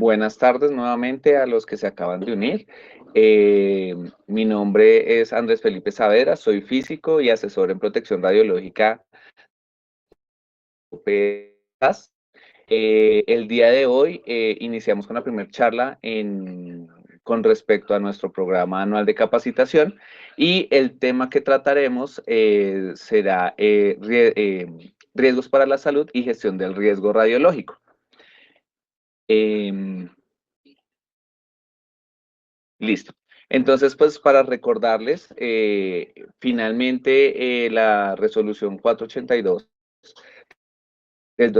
Buenas tardes nuevamente a los que se acaban de unir. Mi nombre es Andrés Felipe Saavedra, soy físico y asesor en protección radiológica. El día de hoy iniciamos con la primera charla con respecto a nuestro programa anual de capacitación y el tema que trataremos será riesgos para la salud y gestión del riesgo radiológico. Listo. Entonces, pues para recordarles, finalmente la resolución 482 del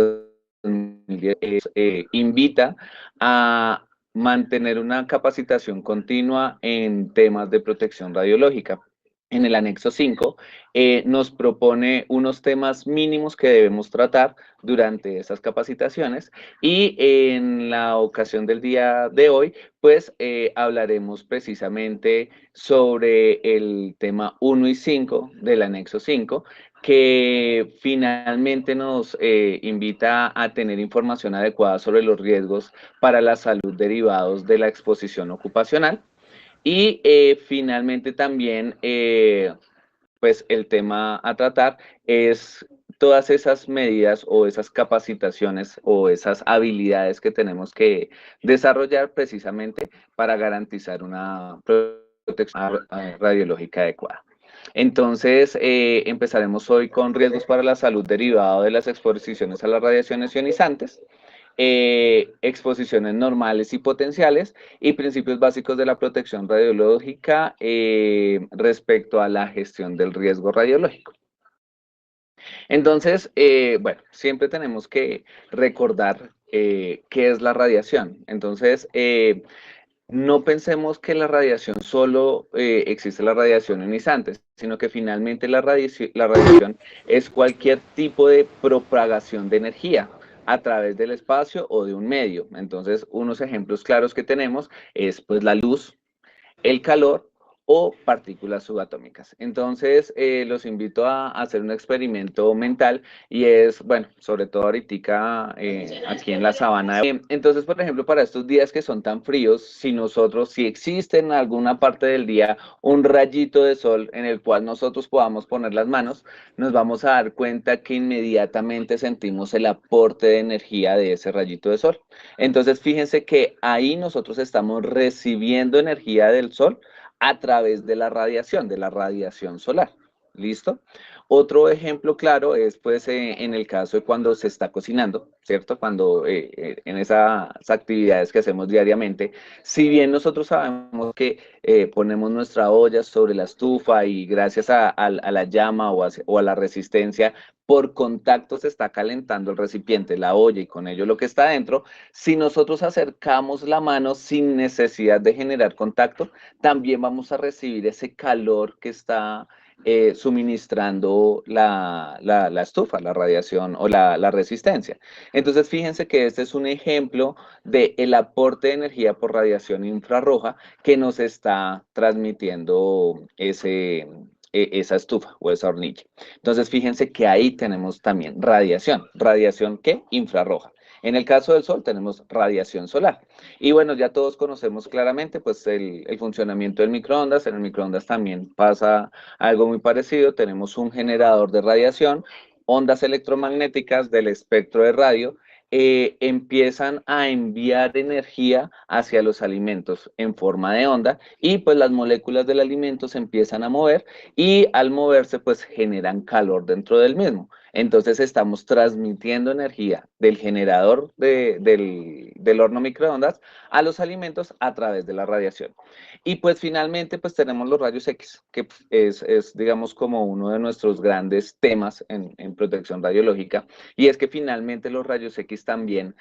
2010 invita a mantener una capacitación continua en temas de protección radiológica. En el anexo 5 nos propone unos temas mínimos que debemos tratar durante esas capacitaciones y en la ocasión del día de hoy, pues hablaremos precisamente sobre el tema 1 y 5 del anexo 5, que finalmente nos invita a tener información adecuada sobre los riesgos para la salud derivados de la exposición ocupacional. Y finalmente también, pues el tema a tratar es todas esas medidas o esas capacitaciones o esas habilidades que tenemos que desarrollar precisamente para garantizar una protección radiológica adecuada. Entonces, empezaremos hoy con riesgos para la salud derivado de las exposiciones a las radiaciones ionizantes, exposiciones normales y potenciales y principios básicos de la protección radiológica respecto a la gestión del riesgo radiológico. Entonces, bueno, siempre tenemos que recordar qué es la radiación. Entonces, no pensemos que la radiación solo existe la radiación ionizante, sino que finalmente la radiación es cualquier tipo de propagación de energía a través del espacio o de un medio. Entonces, unos ejemplos claros que tenemos es pues la luz, el calor o partículas subatómicas. Entonces, los invito a hacer un experimento mental y es, bueno, sobre todo ahorita aquí en la sabana. Entonces, por ejemplo, para estos días que son tan fríos, si existe en alguna parte del día un rayito de sol en el cual nosotros podamos poner las manos, nos vamos a dar cuenta que inmediatamente sentimos el aporte de energía de ese rayito de sol. Entonces, fíjense que ahí nosotros estamos recibiendo energía del sol a través de la radiación solar. ¿Listo? Otro ejemplo claro es pues en el caso de cuando se está cocinando, ¿cierto? Cuando en esas actividades que hacemos diariamente, si bien nosotros sabemos que ponemos nuestra olla sobre la estufa y gracias a la llama o a la resistencia, por contacto se está calentando el recipiente, la olla y con ello lo que está dentro, si nosotros acercamos la mano sin necesidad de generar contacto, también vamos a recibir ese calor que está suministrando la estufa, la radiación o la resistencia. Entonces, fíjense que este es un ejemplo del aporte de energía por radiación infrarroja que nos está transmitiendo esa estufa o esa hornilla. Entonces, fíjense que ahí tenemos también radiación. ¿Radiación qué? Infrarroja. En el caso del Sol tenemos radiación solar. Y bueno, ya todos conocemos claramente pues el funcionamiento del microondas. En el microondas también pasa algo muy parecido. Tenemos un generador de radiación, ondas electromagnéticas del espectro de radio, empiezan a enviar energía hacia los alimentos en forma de onda y pues las moléculas del alimento se empiezan a mover y al moverse pues generan calor dentro del mismo. Entonces estamos transmitiendo energía del generador del horno microondas a los alimentos a través de la radiación. Y pues finalmente pues tenemos los rayos X, que es digamos como uno de nuestros grandes temas en protección radiológica. Y es que finalmente los rayos X también,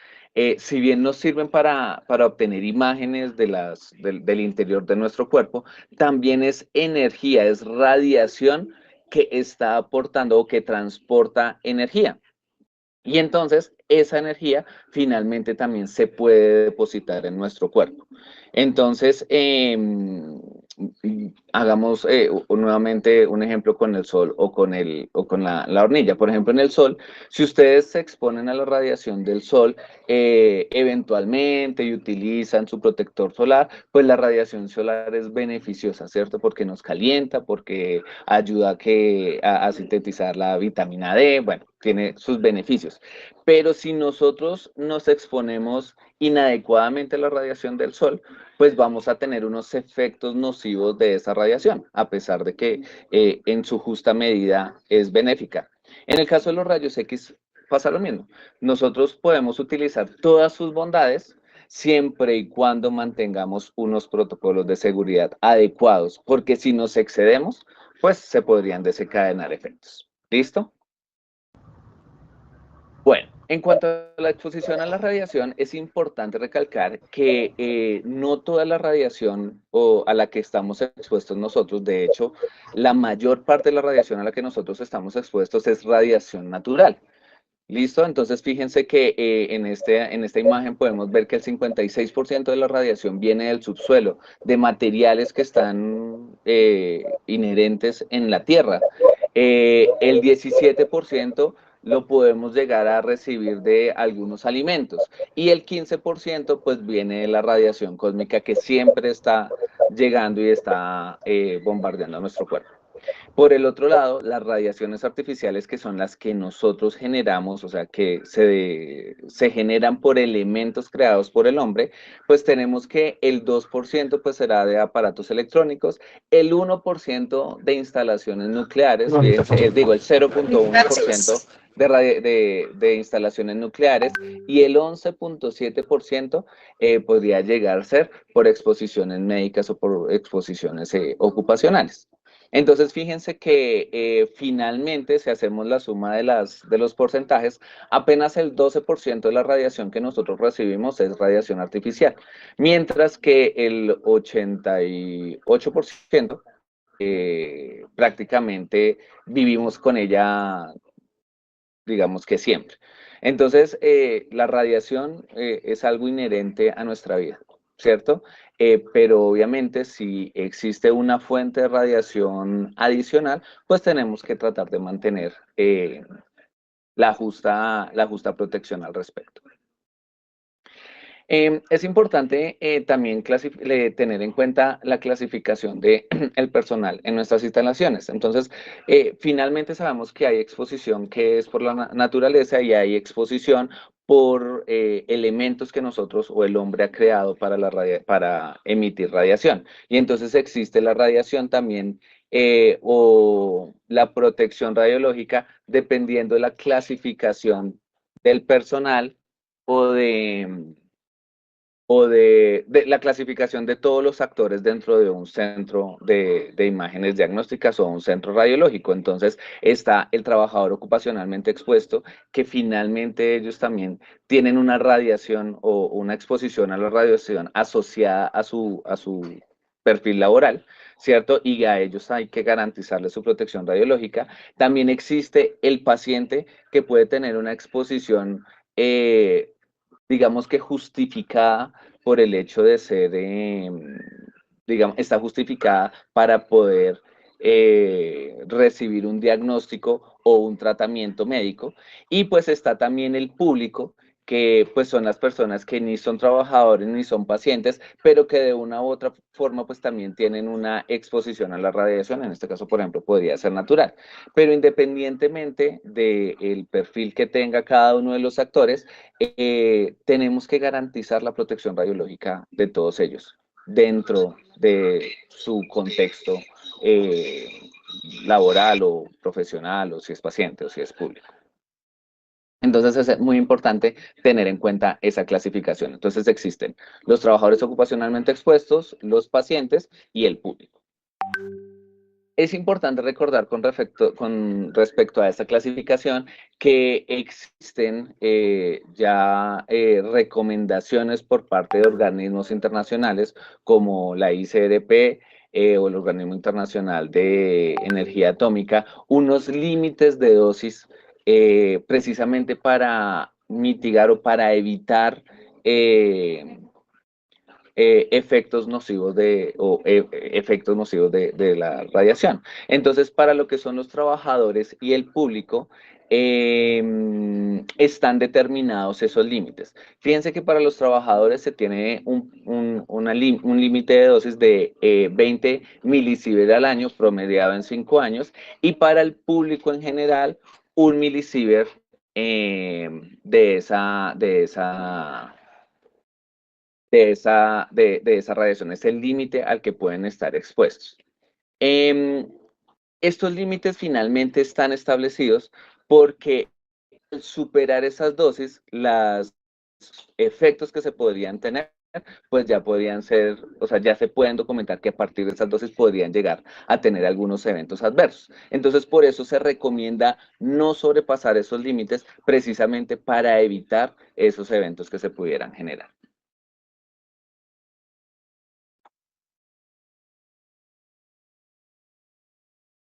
si bien nos sirven para obtener imágenes del interior de nuestro cuerpo, también es energía, es radiación que está aportando o que transporta energía. Y entonces esa energía finalmente también se puede depositar en nuestro cuerpo. Entonces, hagamos nuevamente un ejemplo con el sol o con la hornilla. Por ejemplo, en el sol, si ustedes se exponen a la radiación del sol eventualmente y utilizan su protector solar, pues la radiación solar es beneficiosa, ¿cierto? Porque nos calienta, porque ayuda a sintetizar la vitamina D, bueno, tiene sus beneficios. Pero si nosotros nos exponemos inadecuadamente a la radiación del sol, pues vamos a tener unos efectos nocivos de esa radiación, a pesar de que en su justa medida es benéfica. En el caso de los rayos X pasa lo mismo. Nosotros podemos utilizar todas sus bondades siempre y cuando mantengamos unos protocolos de seguridad adecuados, porque si nos excedemos, pues se podrían desencadenar efectos. ¿Listo? Bueno, en cuanto a la exposición a la radiación, es importante recalcar que no toda la radiación a la que estamos expuestos nosotros, de hecho, la mayor parte de la radiación a la que nosotros estamos expuestos es radiación natural. ¿Listo? Entonces, fíjense que en esta imagen podemos ver que el 56% de la radiación viene del subsuelo, de materiales que están inherentes en la Tierra. El 17% lo podemos llegar a recibir de algunos alimentos y el 15% pues viene de la radiación cósmica que siempre está llegando y está bombardeando a nuestro cuerpo. Por el otro lado, las radiaciones artificiales, que son las que nosotros generamos, o sea, que se generan por elementos creados por el hombre, pues tenemos que el 2% pues será de aparatos electrónicos, el 1% de instalaciones nucleares, fíjense, digo, el 0,1% de instalaciones nucleares y el 11,7% podría llegar a ser por exposiciones médicas o por exposiciones ocupacionales. Entonces, fíjense que finalmente, si hacemos la suma de los porcentajes, apenas el 12% de la radiación que nosotros recibimos es radiación artificial, mientras que el 88% prácticamente vivimos con ella, digamos que siempre. Entonces, la radiación es algo inherente a nuestra vida, ¿cierto? Pero obviamente si existe una fuente de radiación adicional, pues tenemos que tratar de mantener la justa protección al respecto. Es importante también tener en cuenta la clasificación del el personal en nuestras instalaciones. Entonces, finalmente sabemos que hay exposición que es por la naturaleza y hay exposición por elementos que nosotros o el hombre ha creado para emitir radiación. Y entonces existe la radiación también o la protección radiológica dependiendo de la clasificación del personal o de la clasificación de todos los actores dentro de un centro de imágenes diagnósticas o un centro radiológico. Entonces está el trabajador ocupacionalmente expuesto, que finalmente ellos también tienen una radiación o una exposición a la radiación asociada a su perfil laboral, ¿cierto? Y a ellos hay que garantizarles su protección radiológica. También existe el paciente que puede tener una exposición digamos que justificada por el hecho de ser, digamos, está justificada para poder recibir un diagnóstico o un tratamiento médico. Y pues está también el público, que pues son las personas que ni son trabajadores ni son pacientes, pero que de una u otra forma pues también tienen una exposición a la radiación, en este caso por ejemplo podría ser natural. Pero independientemente del perfil que tenga cada uno de los actores, tenemos que garantizar la protección radiológica de todos ellos dentro de su contexto eh, laboral o profesional, o si es paciente o si es público. Entonces es muy importante tener en cuenta esa clasificación. Entonces existen los trabajadores ocupacionalmente expuestos, los pacientes y el público. Es importante recordar con respecto a esta clasificación que existen ya recomendaciones por parte de organismos internacionales como la ICRP o el Organismo Internacional de Energía Atómica, unos límites de dosis precisamente para mitigar o para evitar efectos nocivos efectos nocivos de la radiación. Entonces, para lo que son los trabajadores y el público, están determinados esos límites. Fíjense que para los trabajadores se tiene un límite de dosis de 20 milisievert al año, promediado en 5 años, y para el público en general, 1 milisievert de esa radiación. Es el límite al que pueden estar expuestos. Estos límites finalmente están establecidos porque al superar esas dosis, los efectos que se podrían tener, pues ya podrían ser, o sea, ya se pueden documentar que a partir de esas dosis podrían llegar a tener algunos eventos adversos. Entonces, por eso se recomienda no sobrepasar esos límites, precisamente para evitar esos eventos que se pudieran generar.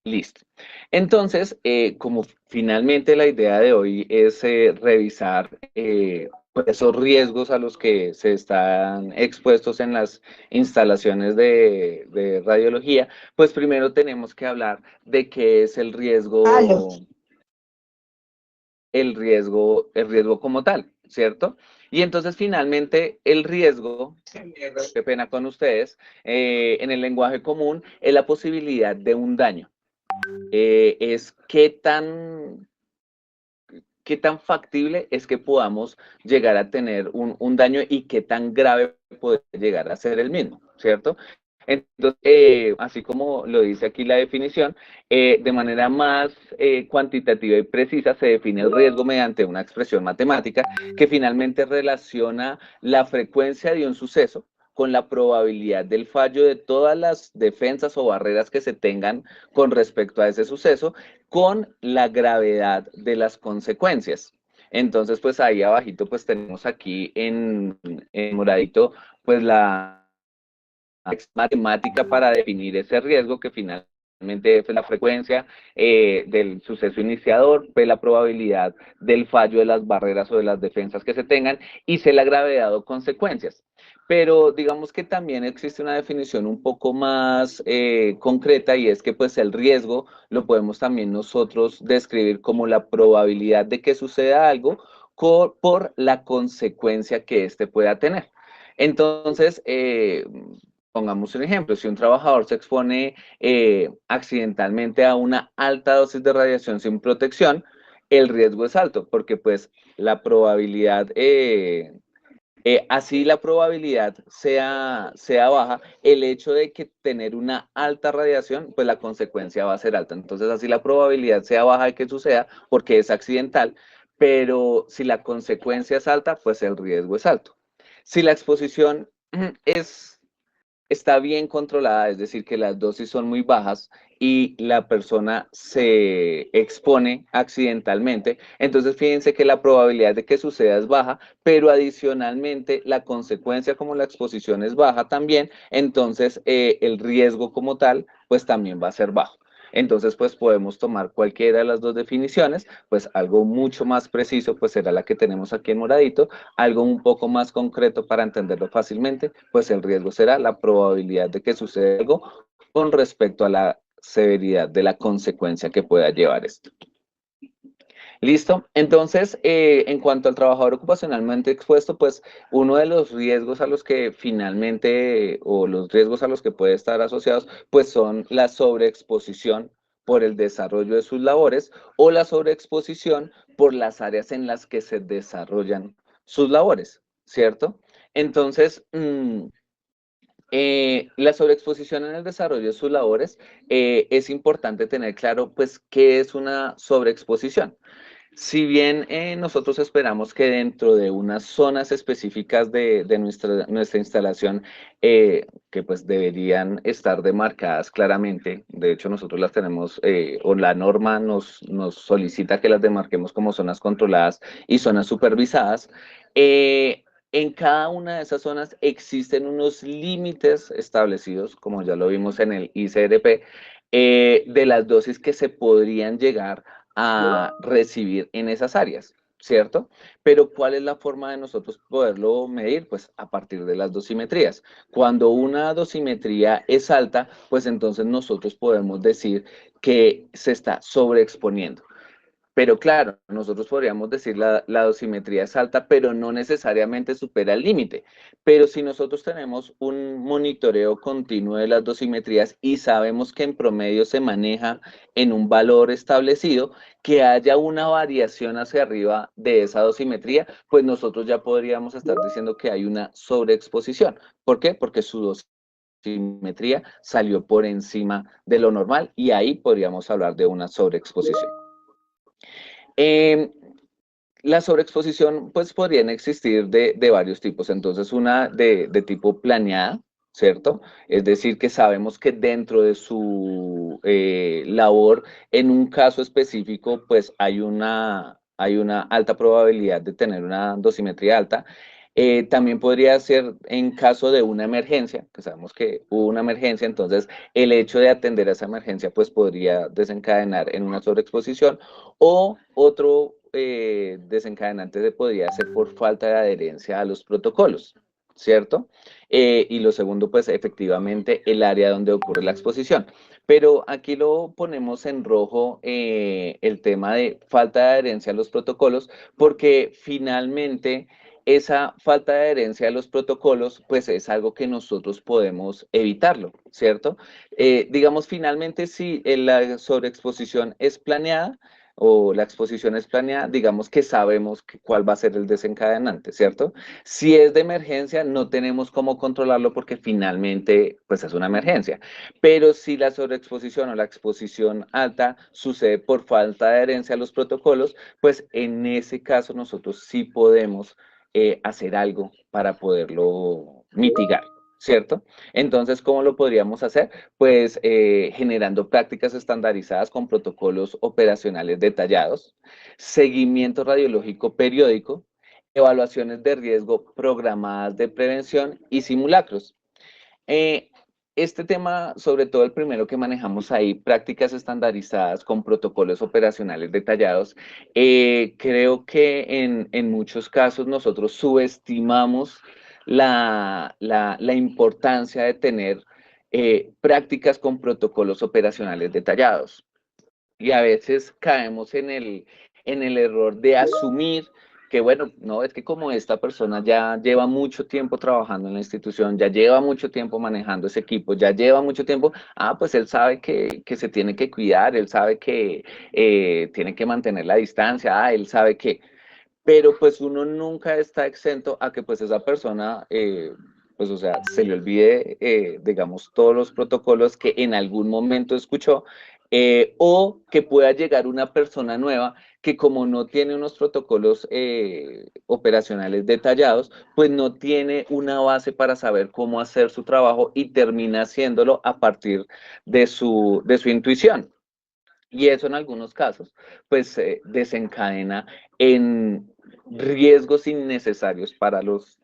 Listo. Entonces, como finalmente la idea de hoy es revisar pues, esos riesgos a los que se están expuestos en las instalaciones de radiología, pues primero tenemos que hablar de qué es el riesgo como tal, ¿cierto? Y entonces finalmente el riesgo, qué pena con ustedes, en el lenguaje común es la posibilidad de un daño. Es qué tan factible es que podamos llegar a tener un daño y qué tan grave puede llegar a ser el mismo, ¿cierto? Entonces, así como lo dice aquí la definición, de manera más cuantitativa y precisa se define el riesgo mediante una expresión matemática que finalmente relaciona la frecuencia de un suceso con la probabilidad del fallo de todas las defensas o barreras que se tengan con respecto a ese suceso, con la gravedad de las consecuencias. Entonces, pues ahí abajito, pues tenemos aquí en moradito, pues la matemática para definir ese riesgo que finalmente es la frecuencia del suceso iniciador, pues la probabilidad del fallo de las barreras o de las defensas que se tengan y C la gravedad o consecuencias. Pero digamos que también existe una definición un poco más concreta y es que pues el riesgo lo podemos también nosotros describir como la probabilidad de que suceda algo por la consecuencia que éste pueda tener. Entonces, pongamos un ejemplo, si un trabajador se expone accidentalmente a una alta dosis de radiación sin protección, el riesgo es alto porque pues la probabilidad, así la probabilidad sea baja, el hecho de que tener una alta radiación, pues la consecuencia va a ser alta. Entonces así la probabilidad sea baja de que suceda porque es accidental, pero si la consecuencia es alta, pues el riesgo es alto. Si la exposición está bien controlada, es decir, que las dosis son muy bajas y la persona se expone accidentalmente, entonces fíjense que la probabilidad de que suceda es baja, pero adicionalmente la consecuencia como la exposición es baja también, entonces el riesgo como tal, pues también va a ser bajo. Entonces, pues podemos tomar cualquiera de las dos definiciones, pues algo mucho más preciso, pues será la que tenemos aquí en moradito, algo un poco más concreto para entenderlo fácilmente, pues el riesgo será la probabilidad de que suceda algo con respecto a la severidad de la consecuencia que pueda llevar esto. ¿Listo? Entonces, en cuanto al trabajador ocupacionalmente expuesto, pues uno de los riesgos a los que finalmente, o los riesgos a los que puede estar asociados, pues son la sobreexposición por el desarrollo de sus labores o la sobreexposición por las áreas en las que se desarrollan sus labores, ¿cierto? Entonces, la sobreexposición en el desarrollo de sus labores es importante tener claro, pues, qué es una sobreexposición. Si bien nosotros esperamos que dentro de unas zonas específicas de nuestra instalación, que pues deberían estar demarcadas claramente, de hecho nosotros las tenemos, o la norma nos solicita que las demarquemos como zonas controladas y zonas supervisadas, en cada una de esas zonas existen unos límites establecidos, como ya lo vimos en el ICRP, de las dosis que se podrían llegar a recibir en esas áreas, ¿cierto? Pero ¿cuál es la forma de nosotros poderlo medir? Pues a partir de las dosimetrías. Cuando una dosimetría es alta, pues entonces nosotros podemos decir que se está sobreexponiendo. Pero claro, nosotros podríamos decir la dosimetría es alta, pero no necesariamente supera el límite. Pero si nosotros tenemos un monitoreo continuo de las dosimetrías y sabemos que en promedio se maneja en un valor establecido, que haya una variación hacia arriba de esa dosimetría, pues nosotros ya podríamos estar diciendo que hay una sobreexposición. ¿Por qué? Porque su dosimetría salió por encima de lo normal y ahí podríamos hablar de una sobreexposición. Eh, la sobreexposición, pues podrían existir de varios tipos. Entonces, una de tipo planeada, ¿cierto? Es decir, que sabemos que dentro de su labor, en un caso específico, pues hay una alta probabilidad de tener una dosimetría alta. También podría ser en caso de una emergencia, que sabemos que hubo una emergencia, entonces el hecho de atender a esa emergencia pues podría desencadenar en una sobreexposición o otro desencadenante podría ser por falta de adherencia a los protocolos, ¿cierto? Y lo segundo pues efectivamente el área donde ocurre la exposición. Pero aquí lo ponemos en rojo el tema de falta de adherencia a los protocolos porque finalmente esa falta de adherencia a los protocolos, pues es algo que nosotros podemos evitarlo, ¿cierto? Digamos, finalmente, si la sobreexposición es planeada o la exposición es planeada, digamos que sabemos cuál va a ser el desencadenante, ¿cierto? Si es de emergencia, no tenemos cómo controlarlo porque finalmente, pues es una emergencia. Pero si la sobreexposición o la exposición alta sucede por falta de adherencia a los protocolos, pues en ese caso nosotros sí podemos hacer algo para poderlo mitigar, ¿cierto? Entonces, ¿cómo lo podríamos hacer? Pues generando prácticas estandarizadas con protocolos operacionales detallados, seguimiento radiológico periódico, evaluaciones de riesgo programadas de prevención y simulacros. Eh, este tema, sobre todo el primero que manejamos ahí, prácticas estandarizadas con protocolos operacionales detallados, creo que en muchos casos nosotros subestimamos la importancia de tener prácticas con protocolos operacionales detallados. Y a veces caemos en el error de asumir que, bueno, no, es que como esta persona ya lleva mucho tiempo trabajando en la institución, ya lleva mucho tiempo manejando ese equipo, ya lleva mucho tiempo, pues él sabe que se tiene que cuidar, él sabe que tiene que mantener la distancia, él sabe que, pero pues uno nunca está exento a que pues esa persona, pues o sea, se le olvide, digamos, todos los protocolos que en algún momento escuchó, o que pueda llegar una persona nueva que como no tiene unos protocolos operacionales detallados, pues no tiene una base para saber cómo hacer su trabajo y termina haciéndolo a partir de su intuición. Y eso en algunos casos, pues desencadena en riesgos innecesarios para los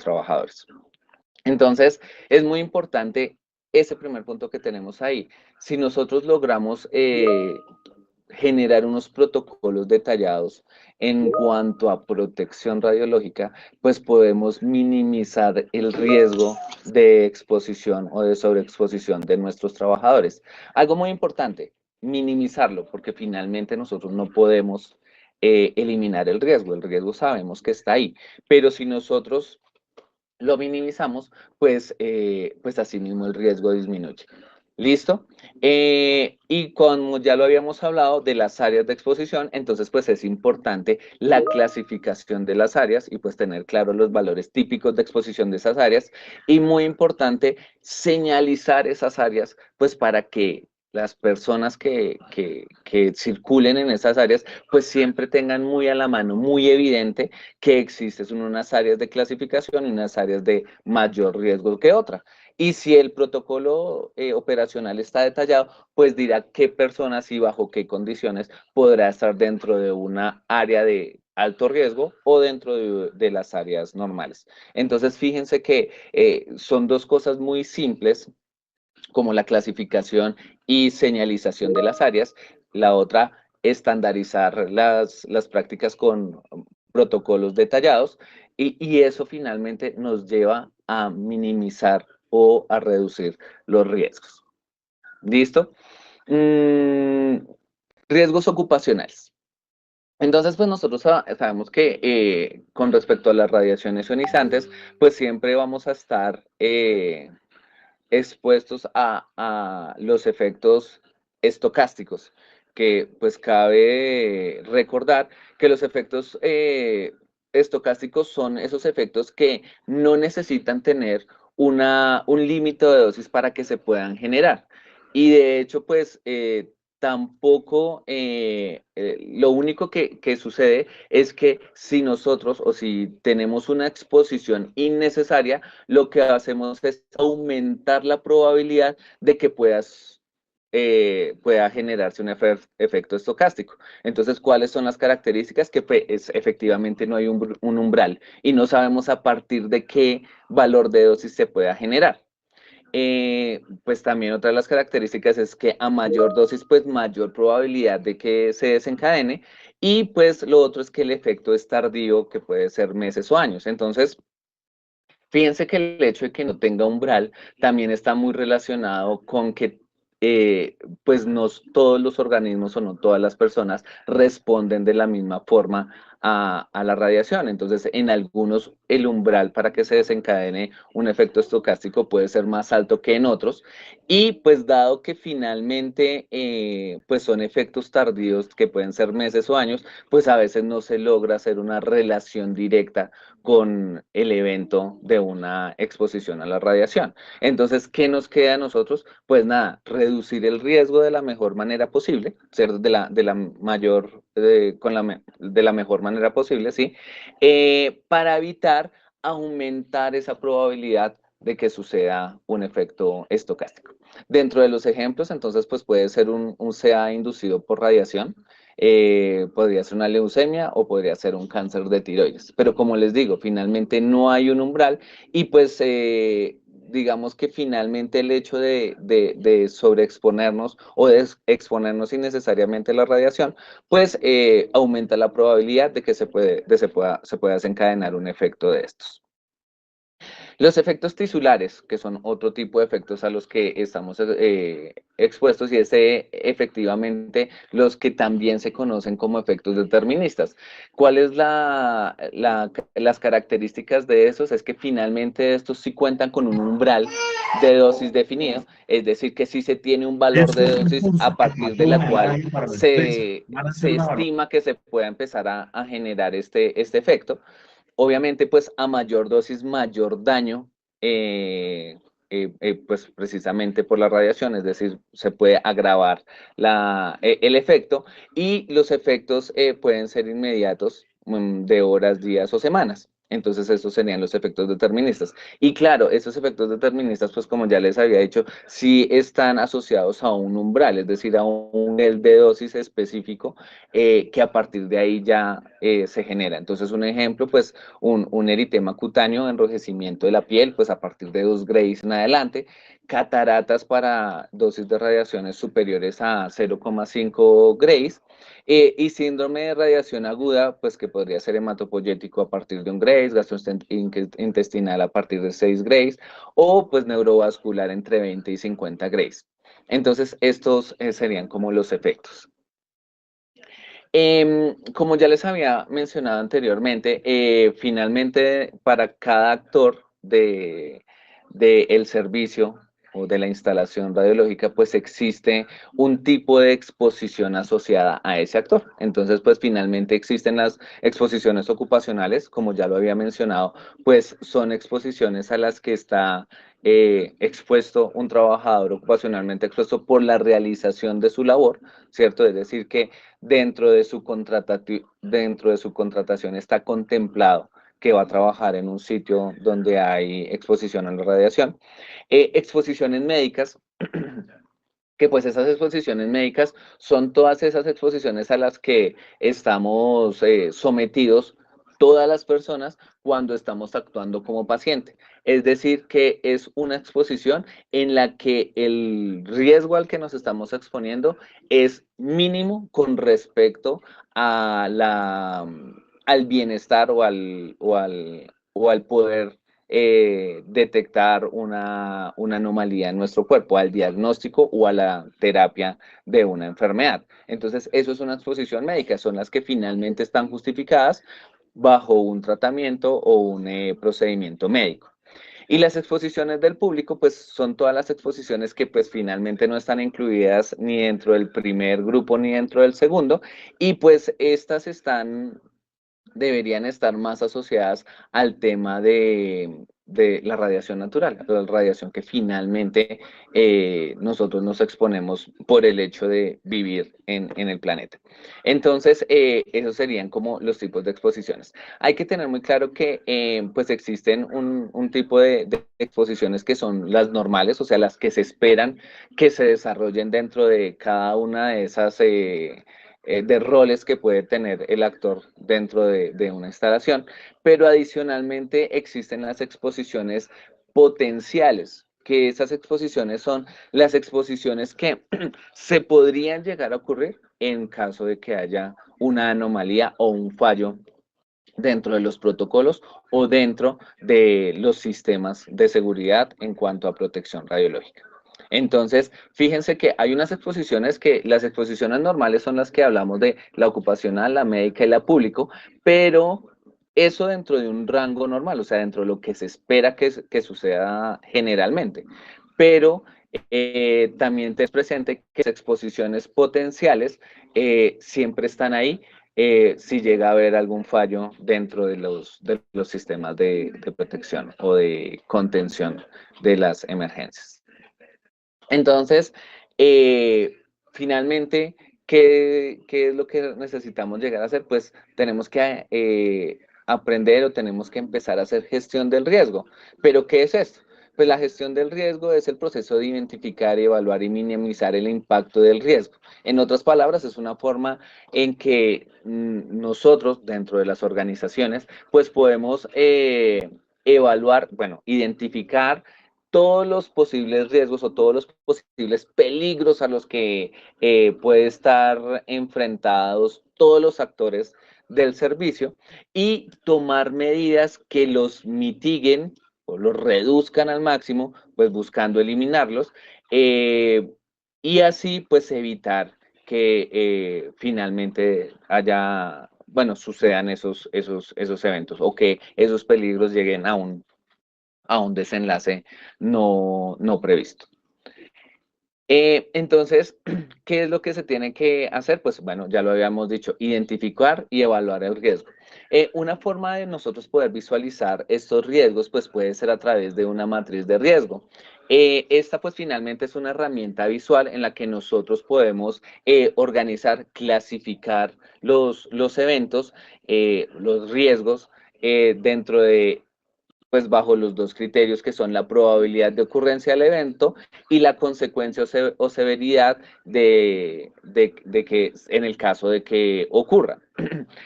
trabajadores. Entonces, es muy importante ese primer punto que tenemos ahí. Si nosotros logramos generar unos protocolos detallados en cuanto a protección radiológica, pues podemos minimizar el riesgo de exposición o de sobreexposición de nuestros trabajadores. Algo muy importante, minimizarlo, porque finalmente nosotros no podemos eliminar el riesgo sabemos que está ahí, pero si nosotros lo minimizamos, pues así mismo el riesgo disminuye. ¿Listo? Y como ya lo habíamos hablado de las áreas de exposición, entonces pues es importante la clasificación de las áreas y pues tener claro los valores típicos de exposición de esas áreas y muy importante señalizar esas áreas pues para que las personas que circulen en esas áreas pues siempre tengan muy a la mano, muy evidente que existen unas áreas de clasificación y unas áreas de mayor riesgo que otra. Y si el protocolo operacional está detallado, pues dirá qué personas y bajo qué condiciones podrá estar dentro de una área de alto riesgo o dentro de las áreas normales. Entonces, fíjense que son dos cosas muy simples como la clasificación y señalización de las áreas. La otra estandarizar las prácticas con protocolos detallados y eso finalmente nos lleva a minimizar o a reducir los riesgos. ¿Listo? Mm, riesgos ocupacionales. Entonces, pues nosotros sabemos que con respecto a las radiaciones ionizantes, pues siempre vamos a estar expuestos a los efectos estocásticos, que pues cabe recordar que los efectos estocásticos son esos efectos que no necesitan tener un límite de dosis para que se puedan generar. Y de hecho, pues tampoco, lo único que sucede es que si nosotros o si tenemos una exposición innecesaria, lo que hacemos es aumentar la probabilidad de que pueda generarse un efecto estocástico. Entonces, ¿cuáles son las características? Que pues, efectivamente no hay un umbral y no sabemos a partir de qué valor de dosis se pueda generar. Pues también otra de las características es que a mayor dosis, pues mayor probabilidad de que se desencadene. Y pues lo otro es que el efecto es tardío, que puede ser meses o años. Entonces, fíjense que el hecho de que no tenga umbral también está muy relacionado con que pues no todos los organismos o no todas las personas responden de la misma forma a la radiación. Entonces, en algunos el umbral para que se desencadene un efecto estocástico puede ser más alto que en otros. Y pues dado que finalmente pues son efectos tardíos que pueden ser meses o años, pues a veces no se logra hacer una relación directa con el evento de una exposición a la radiación. Entonces, ¿qué nos queda a nosotros? Pues nada, reducir el riesgo de la mejor manera posible, ser de la mayor, de la mejor manera posible, ¿sí? Para evitar aumentar esa probabilidad de que suceda un efecto estocástico. Dentro de los ejemplos, entonces, pues puede ser un CA inducido por radiación, podría ser una leucemia o podría ser un cáncer de tiroides. Pero como les digo, finalmente no hay un umbral y pues digamos que finalmente el hecho de sobreexponernos o de exponernos innecesariamente a la radiación, pues aumenta la probabilidad de que se pueda desencadenar un efecto de estos. Los efectos tisulares, que son otro tipo de efectos a los que estamos expuestos y es efectivamente los que también se conocen como efectos deterministas. ¿Cuáles las características de esos? Es que finalmente estos sí cuentan con un umbral de dosis definido, es decir, que sí se tiene un valor Este de es un dosis curso a de partir de la cual para la empresa. Van a hacer se una evaluación. estima que se pueda empezar a generar este efecto. Obviamente, pues a mayor dosis, mayor daño, pues precisamente por la radiación, es decir, se puede agravar el efecto y los efectos pueden ser inmediatos, de horas, días o semanas. Entonces, estos serían los efectos deterministas. Y claro, esos efectos deterministas, pues como ya les había dicho, sí están asociados a un umbral, es decir, a un nivel de dosis específico que a partir de ahí ya se genera. Entonces, un ejemplo, pues un eritema cutáneo, enrojecimiento de la piel, pues a partir de 2 grays en adelante, cataratas para dosis de radiaciones superiores a 0,5 grays, y síndrome de radiación aguda, pues que podría ser hematopoyético a partir de 1 grays, gastrointestinal a partir de 6 grays, o pues neurovascular entre 20 y 50 grays. Entonces, estos serían como los efectos. Como ya les había mencionado anteriormente, finalmente para cada actor el servicio o de la instalación radiológica, pues existe un tipo de exposición asociada a ese actor. Entonces, pues finalmente existen las exposiciones ocupacionales, como ya lo había mencionado, pues son exposiciones a las que está expuesto un trabajador ocupacionalmente expuesto por la realización de su labor, ¿cierto? Es decir, que dentro de su contratación está contemplado que va a trabajar en un sitio donde hay exposición a la radiación. Exposiciones médicas, que pues esas exposiciones médicas son todas esas exposiciones a las que estamos sometidos todas las personas cuando estamos actuando como paciente. Es decir, que es una exposición en la que el riesgo al que nos estamos exponiendo es mínimo con respecto a al bienestar o al poder detectar una anomalía en nuestro cuerpo, al diagnóstico o a la terapia de una enfermedad. Entonces, eso es una exposición médica, son las que finalmente están justificadas bajo un tratamiento o un procedimiento médico. Y las exposiciones del público, pues son todas las exposiciones que pues finalmente no están incluidas ni dentro del primer grupo ni dentro del segundo, y pues estas deberían estar más asociadas al tema de la radiación natural, la radiación que finalmente nosotros nos exponemos por el hecho de vivir en el planeta. Entonces, esos serían como los tipos de exposiciones. Hay que tener muy claro que pues existen un tipo de exposiciones que son las normales, o sea, las que se esperan que se desarrollen dentro de cada una de esas de roles que puede tener el actor dentro de una instalación, pero adicionalmente existen las exposiciones potenciales, que esas exposiciones son las exposiciones que se podrían llegar a ocurrir en caso de que haya una anomalía o un fallo dentro de los protocolos o dentro de los sistemas de seguridad en cuanto a protección radiológica. Entonces, fíjense que hay unas exposiciones que las exposiciones normales son las que hablamos de la ocupacional, la médica y la público, pero eso dentro de un rango normal, o sea, dentro de lo que se espera que suceda generalmente. Pero también te es presente que las exposiciones potenciales siempre están ahí si llega a haber algún fallo dentro de los sistemas de protección o de contención de las emergencias. Entonces, finalmente, ¿qué es lo que necesitamos llegar a hacer? Pues tenemos que aprender o tenemos que empezar a hacer gestión del riesgo. ¿Pero qué es esto? Pues la gestión del riesgo es el proceso de identificar, evaluar y minimizar el impacto del riesgo. En otras palabras, es una forma en que nosotros, dentro de las organizaciones, pues podemos evaluar, bueno, identificar todos los posibles riesgos o todos los posibles peligros a los que puede estar enfrentados todos los actores del servicio y tomar medidas que los mitiguen o los reduzcan al máximo, pues buscando eliminarlos y así pues evitar que finalmente haya, bueno, sucedan esos eventos o que esos peligros lleguen a un desenlace no previsto. Entonces, ¿qué es lo que se tiene que hacer? Pues bueno, ya lo habíamos dicho, identificar y evaluar el riesgo. Una forma de nosotros poder visualizar estos riesgos, pues puede ser a través de una matriz de riesgo. Esta pues finalmente es una herramienta visual en la que nosotros podemos organizar, clasificar los eventos, los riesgos dentro de pues bajo los dos criterios que son la probabilidad de ocurrencia del evento y la consecuencia o severidad de que en el caso de que ocurra.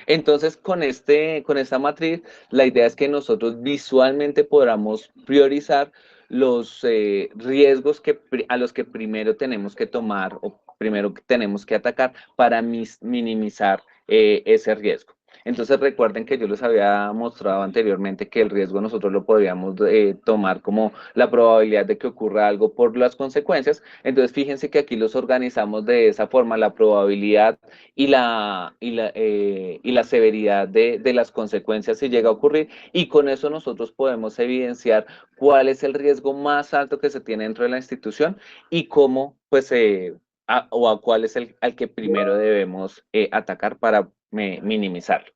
Entonces, con esta matriz, la idea es que nosotros visualmente podamos priorizar los riesgos a los que primero tenemos que tomar o primero tenemos que atacar para minimizar ese riesgo. Entonces recuerden que yo les había mostrado anteriormente que el riesgo nosotros lo podríamos tomar como la probabilidad de que ocurra algo por las consecuencias. Entonces fíjense que aquí los organizamos de esa forma, la probabilidad y la severidad de las consecuencias si llega a ocurrir y con eso nosotros podemos evidenciar cuál es el riesgo más alto que se tiene dentro de la institución y cómo pues o a cuál es al que primero debemos atacar para minimizarlo.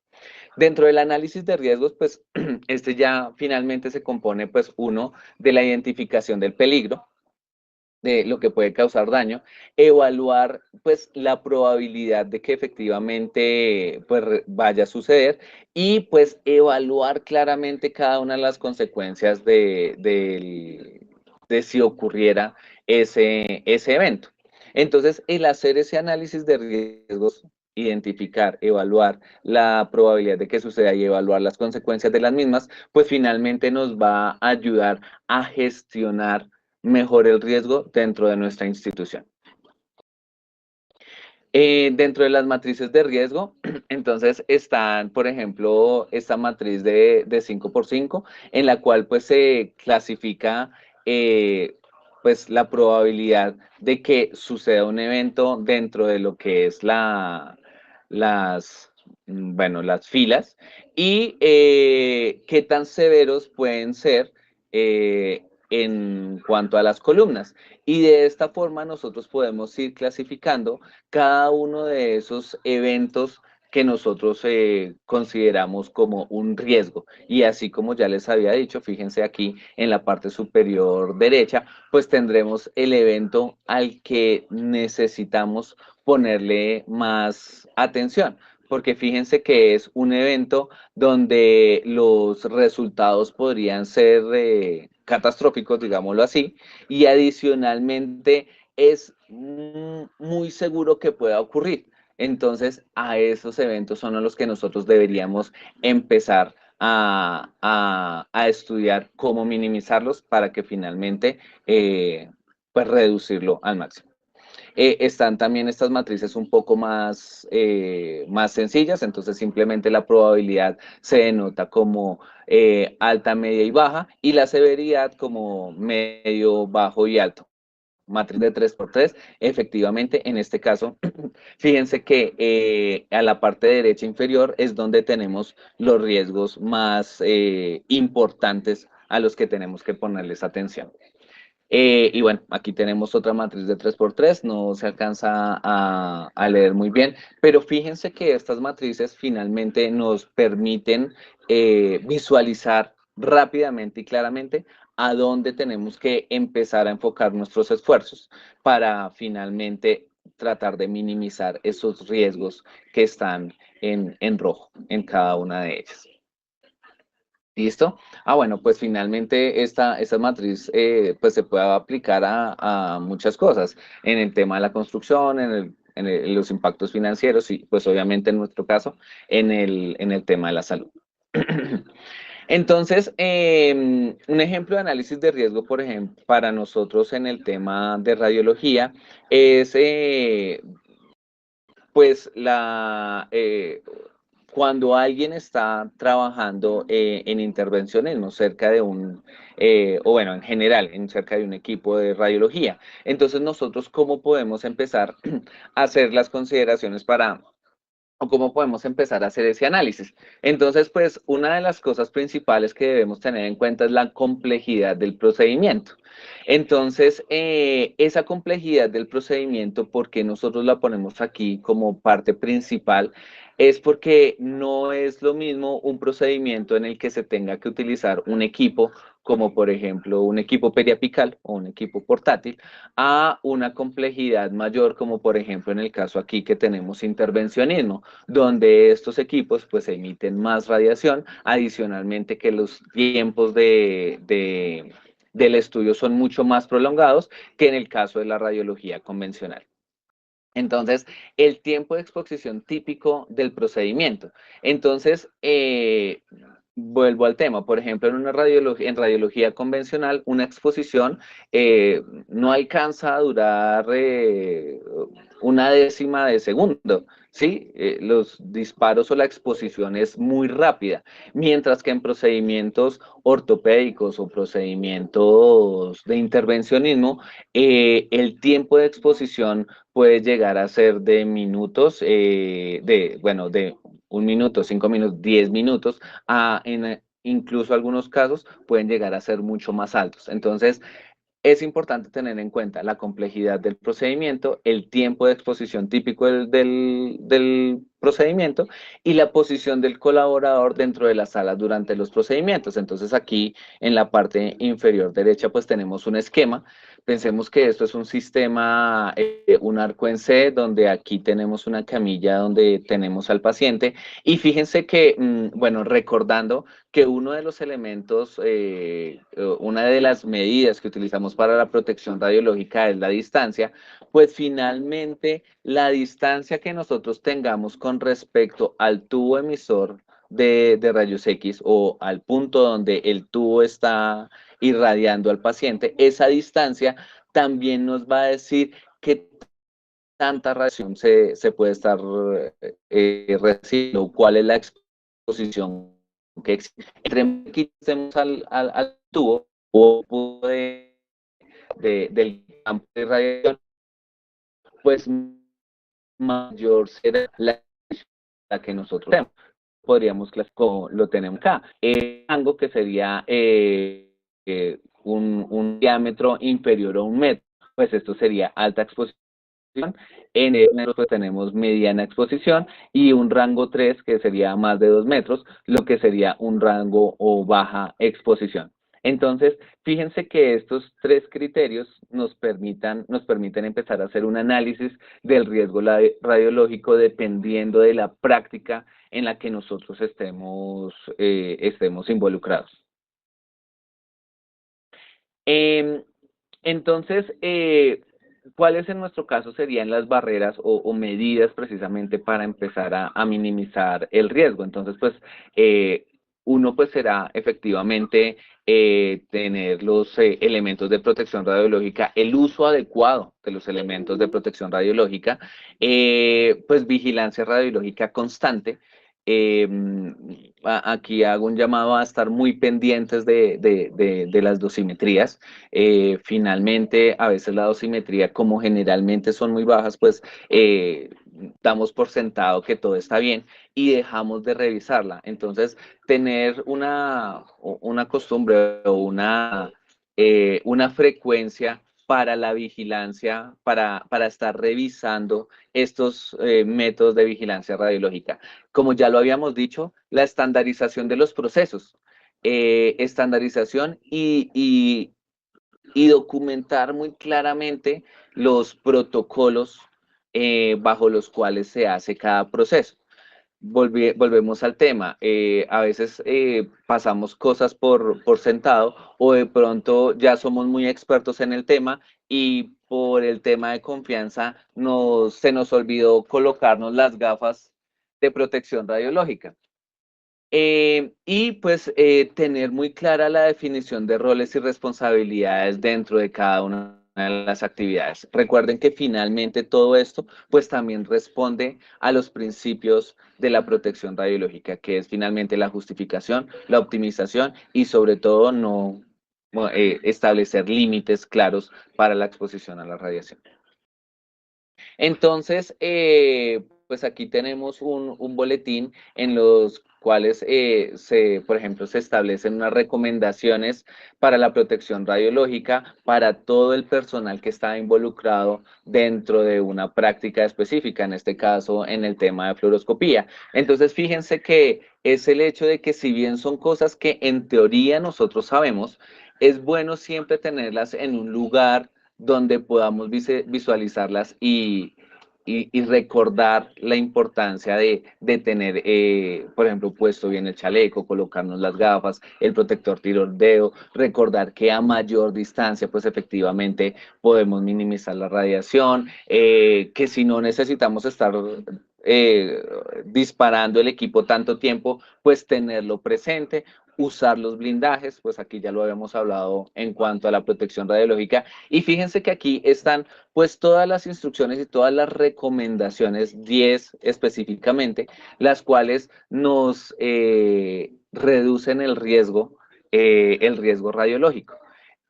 Dentro del análisis de riesgos, pues este ya finalmente se compone, pues uno, de la identificación del peligro, de lo que puede causar daño, evaluar pues la probabilidad de que efectivamente pues vaya a suceder y pues evaluar claramente cada una de las consecuencias de si ocurriera ese evento. Entonces, el hacer ese análisis de riesgos identificar, evaluar la probabilidad de que suceda y evaluar las consecuencias de las mismas, pues finalmente nos va a ayudar a gestionar mejor el riesgo dentro de nuestra institución. Dentro de las matrices de riesgo, entonces están, por ejemplo, esta matriz de 5 por 5, en la cual pues se clasifica pues la probabilidad de que suceda un evento dentro de lo que es bueno, las filas y qué tan severos pueden ser en cuanto a las columnas. Y de esta forma nosotros podemos ir clasificando cada uno de esos eventos que nosotros consideramos como un riesgo. Y así como ya les había dicho, fíjense aquí en la parte superior derecha, pues tendremos el evento al que necesitamos ponerle más atención. Porque fíjense que es un evento donde los resultados podrían ser catastróficos, digámoslo así, y adicionalmente es muy seguro que pueda ocurrir. Entonces, a esos eventos son a los que nosotros deberíamos empezar a estudiar cómo minimizarlos para que finalmente pues reducirlo al máximo. Están también estas matrices un poco más sencillas, entonces simplemente la probabilidad se denota como alta, media y baja, y la severidad como medio, bajo y alto. Matriz de 3 por 3 efectivamente, en este caso, fíjense que a la parte derecha inferior es donde tenemos los riesgos más importantes a los que tenemos que ponerles atención. Y bueno, aquí tenemos otra matriz de 3 por 3, no se alcanza a leer muy bien, pero fíjense que estas matrices finalmente nos permiten visualizar rápidamente y claramente a dónde tenemos que empezar a enfocar nuestros esfuerzos para finalmente tratar de minimizar esos riesgos que están en rojo en cada una de ellas. ¿Listo? Bueno, pues finalmente esta matriz pues se puede aplicar a muchas cosas, en el tema de la construcción, en los impactos financieros y pues obviamente en nuestro caso en el tema de la salud. Entonces, un ejemplo de análisis de riesgo, por ejemplo, para nosotros en el tema de radiología es pues cuando alguien está trabajando en intervencionismo cerca de o bueno, en general, cerca de un equipo de radiología. Entonces, nosotros, ¿cómo podemos empezar a hacer las consideraciones o cómo podemos empezar a hacer ese análisis? Entonces, pues, una de las cosas principales que debemos tener en cuenta es la complejidad del procedimiento. Entonces, esa complejidad del procedimiento, ¿por qué nosotros la ponemos aquí como parte principal? Es porque no es lo mismo un procedimiento en el que se tenga que utilizar un equipo, como por ejemplo un equipo periapical o un equipo portátil, a una complejidad mayor, como por ejemplo en el caso aquí que tenemos intervencionismo, donde estos equipos pues emiten más radiación, adicionalmente que los tiempos del estudio son mucho más prolongados que en el caso de la radiología convencional. Entonces, el tiempo de exposición típico del procedimiento. Entonces, vuelvo al tema. Por ejemplo, en radiología convencional, una exposición no alcanza a durar una décima de segundo. ¿Sí? Los disparos o la exposición es muy rápida, mientras que en procedimientos ortopédicos o procedimientos de intervencionismo, el tiempo de exposición puede llegar a ser de minutos, bueno, de 1 minuto, 5 minutos, 10 minutos, incluso algunos casos pueden llegar a ser mucho más altos. Entonces, es importante tener en cuenta la complejidad del procedimiento, el tiempo de exposición típico del procedimiento y la posición del colaborador dentro de la sala durante los procedimientos. Entonces aquí en la parte inferior derecha pues tenemos un esquema. Pensemos que esto es un sistema, un arco en C, donde aquí tenemos una camilla donde tenemos al paciente y fíjense que, bueno, recordando que uno de los elementos, una de las medidas que utilizamos para la protección radiológica es la distancia, pues finalmente la distancia que nosotros tengamos con respecto al tubo emisor de rayos X o al punto donde el tubo está irradiando al paciente, esa distancia también nos va a decir qué tanta radiación se puede estar recibiendo, cuál es la exposición que existe. Entre más quitemos al tubo o del campo de radiación, pues mayor será la que nosotros tenemos. Podríamos clasificar, lo tenemos acá. El rango que sería un diámetro inferior a 1 metro, pues esto sería alta exposición. En el metro pues tenemos mediana exposición y un rango 3 que sería más de 2 metros, lo que sería un rango o baja exposición. Entonces, fíjense que estos tres criterios nos permiten empezar a hacer un análisis del riesgo radiológico dependiendo de la práctica en la que nosotros estemos involucrados. Entonces, ¿cuáles en nuestro caso serían las barreras o medidas precisamente para empezar a minimizar el riesgo? Entonces, pues, uno pues será efectivamente tener los elementos de protección radiológica, el uso adecuado de los elementos de protección radiológica, pues vigilancia radiológica constante. Eh, Aquí hago un llamado a estar muy pendientes de las dosimetrías. Finalmente, a veces la dosimetría, como generalmente son muy bajas, pues damos por sentado que todo está bien y dejamos de revisarla. Entonces, tener una costumbre o una frecuencia para la vigilancia, para estar revisando estos métodos de vigilancia radiológica. Como ya lo habíamos dicho, la estandarización de los procesos, estandarización y documentar muy claramente los protocolos bajo los cuales se hace cada proceso. Volvemos al tema. A veces pasamos cosas por sentado o de pronto ya somos muy expertos en el tema y por el tema de confianza se nos olvidó colocarnos las gafas de protección radiológica. Y pues tener muy clara la definición de roles y responsabilidades dentro de cada una de las actividades. Recuerden que finalmente todo esto pues también responde a los principios de la protección radiológica, que es finalmente la justificación, la optimización y sobre todo establecer límites claros para la exposición a la radiación. Entonces, pues aquí tenemos un boletín en los cuales, por ejemplo, se establecen unas recomendaciones para la protección radiológica para todo el personal que está involucrado dentro de una práctica específica, en este caso en el tema de fluoroscopía. Entonces, fíjense que es el hecho de que si bien son cosas que en teoría nosotros sabemos, es bueno siempre tenerlas en un lugar donde podamos visualizarlas y recordar la importancia de tener, por ejemplo, puesto bien el chaleco, colocarnos las gafas, el protector tiroideo, recordar que a mayor distancia, pues efectivamente podemos minimizar la radiación, que si no necesitamos estar eh, disparando el equipo tanto tiempo, pues tenerlo presente, usar los blindajes, pues aquí ya lo habíamos hablado en cuanto a la protección radiológica. Y fíjense que aquí están pues todas las instrucciones y todas las recomendaciones, 10 específicamente, las cuales nos reducen el riesgo radiológico.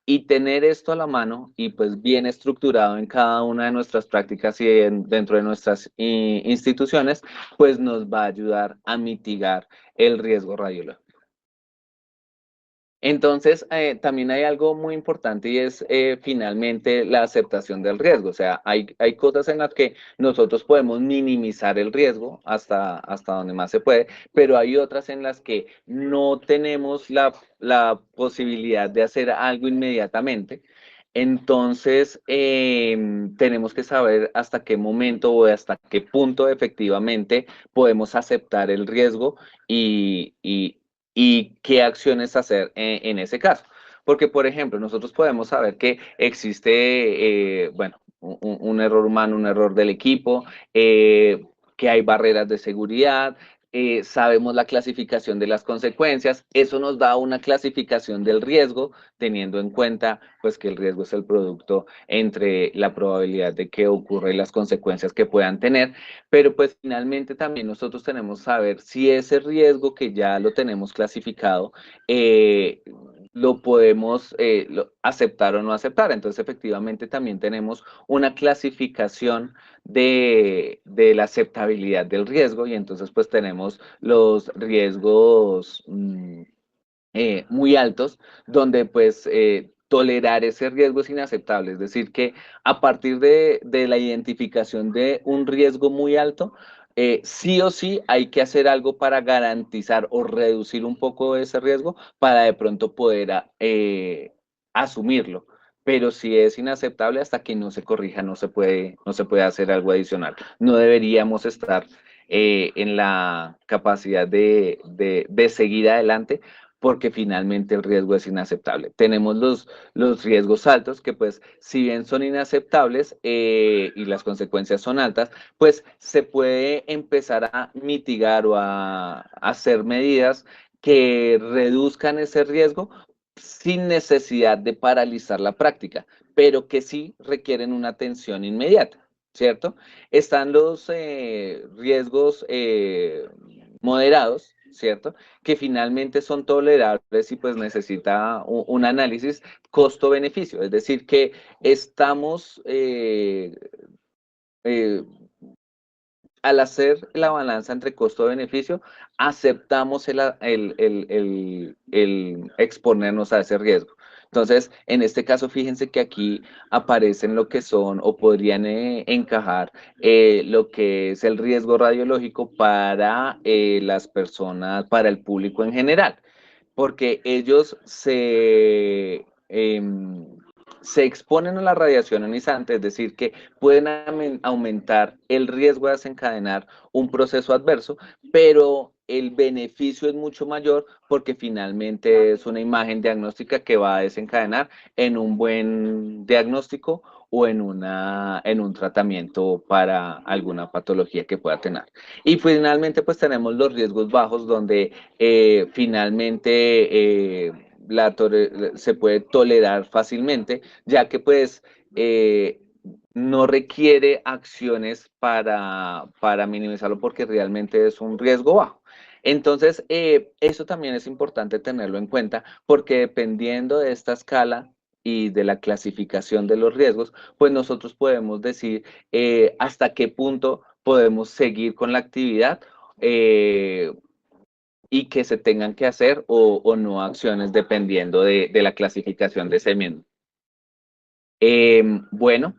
Y tener esto a la mano y pues bien estructurado en cada una de nuestras prácticas y dentro de nuestras instituciones, pues nos va a ayudar a mitigar el riesgo radiológico. Entonces, también hay algo muy importante y es finalmente la aceptación del riesgo. O sea, hay cosas en las que nosotros podemos minimizar el riesgo hasta donde más se puede, pero hay otras en las que no tenemos la posibilidad de hacer algo inmediatamente. Entonces, tenemos que saber hasta qué momento o hasta qué punto efectivamente podemos aceptar el riesgo y qué acciones hacer en ese caso. Porque, por ejemplo, nosotros podemos saber que existe, bueno, un error humano, un error del equipo, que hay barreras de seguridad, sabemos la clasificación de las consecuencias, eso nos da una clasificación del riesgo, teniendo en cuenta pues que el riesgo es el producto entre la probabilidad de que ocurra y las consecuencias que puedan tener, pero pues finalmente también nosotros tenemos que saber si ese riesgo que ya lo tenemos clasificado, lo podemos aceptar o no aceptar. Entonces, efectivamente, también tenemos una clasificación de la aceptabilidad del riesgo y entonces pues tenemos los riesgos muy altos, donde pues tolerar ese riesgo es inaceptable. Es decir, que a partir de la identificación de un riesgo muy alto, sí o sí hay que hacer algo para garantizar o reducir un poco ese riesgo para de pronto poder asumirlo. Pero si es inaceptable, hasta que no se corrija, no se puede hacer algo adicional. No deberíamos estar en la capacidad de seguir adelante porque finalmente el riesgo es inaceptable. Tenemos los riesgos altos que pues si bien son inaceptables y las consecuencias son altas, pues se puede empezar a mitigar o a hacer medidas que reduzcan ese riesgo sin necesidad de paralizar la práctica, pero que sí requieren una atención inmediata, ¿cierto? Están los riesgos moderados, ¿cierto? Que finalmente son tolerables y pues necesita un análisis costo-beneficio, es decir, que estamos eh, al hacer la balanza entre costo-beneficio, aceptamos el exponernos a ese riesgo. Entonces, en este caso, fíjense que aquí aparecen lo que son o podrían encajar lo que es el riesgo radiológico para las personas, para el público en general, porque ellos se exponen a la radiación ionizante, es decir, que pueden aumentar el riesgo de desencadenar un proceso adverso, pero el beneficio es mucho mayor porque finalmente es una imagen diagnóstica que va a desencadenar en un buen diagnóstico o en un tratamiento para alguna patología que pueda tener. Y finalmente pues tenemos los riesgos bajos donde finalmente se puede tolerar fácilmente, ya que pues no requiere acciones para minimizarlo porque realmente es un riesgo bajo. Entonces, eso también es importante tenerlo en cuenta porque dependiendo de esta escala y de la clasificación de los riesgos, pues nosotros podemos decir hasta qué punto podemos seguir con la actividad y que se tengan que hacer o no acciones dependiendo de la clasificación de ese mismo. Bueno,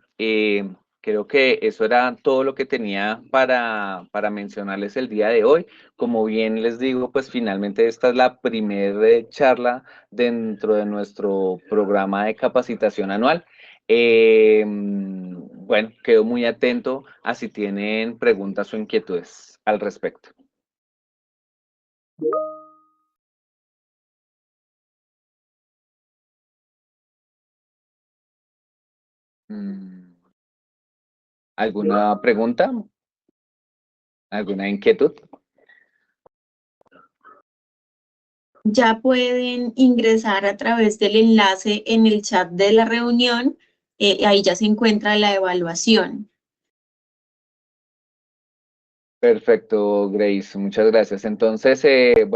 creo que eso era todo lo que tenía para mencionarles el día de hoy. Como bien les digo, pues finalmente esta es la primera charla dentro de nuestro programa de capacitación anual. Bueno, quedo muy atento a si tienen preguntas o inquietudes al respecto. Mm, ¿Alguna pregunta? ¿Alguna inquietud? Ya pueden ingresar a través del enlace en el chat de la reunión, ahí ya se encuentra la evaluación. Perfecto, Grace, muchas gracias. Entonces, bueno.